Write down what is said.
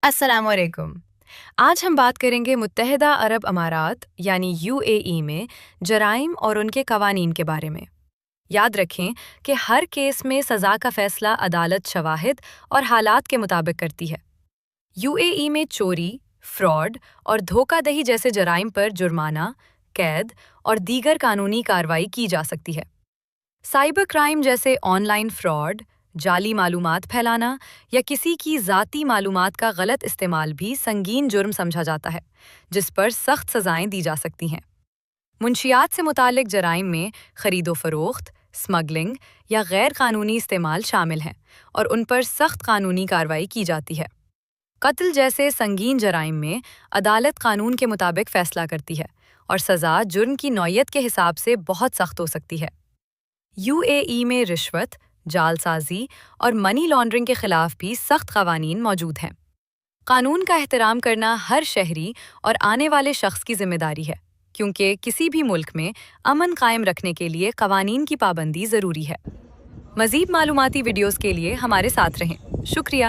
السلام علیکم۔ آج ہم بات کریں گے متحدہ عرب امارات یعنی UAE میں جرائم اور ان کے قوانین کے بارے میں۔ یاد رکھیں کہ ہر کیس میں سزا کا فیصلہ عدالت شواہد اور حالات کے مطابق کرتی ہے۔ UAE میں چوری، فراڈ اور دھوکہ دہی جیسے جرائم پر جرمانہ، قید اور دیگر قانونی کارروائی کی جا سکتی ہے۔ سائبر کرائم جیسے آن لائن فراڈ، جعلی معلومات پھیلانا یا کسی کی ذاتی معلومات کا غلط استعمال بھی سنگین جرم سمجھا جاتا ہے، جس پر سخت سزائیں دی جا سکتی ہیں۔ منشیات سے متعلق جرائم میں خرید و فروخت، سمگلنگ یا غیر قانونی استعمال شامل ہیں اور ان پر سخت قانونی کارروائی کی جاتی ہے۔ قتل جیسے سنگین جرائم میں عدالت قانون کے مطابق فیصلہ کرتی ہے اور سزا جرم کی نوعیت کے حساب سے بہت سخت ہو سکتی ہے۔ UAE میں رشوت، جعل سازی اور منی لانڈرنگ کے خلاف بھی سخت قوانین موجود ہیں۔ قانون کا احترام کرنا ہر شہری اور آنے والے شخص کی ذمہ داری ہے، کیونکہ کسی بھی ملک میں امن قائم رکھنے کے لیے قوانین کی پابندی ضروری ہے۔ مزید معلوماتی ویڈیوز کے لیے ہمارے ساتھ رہیں۔ شکریہ۔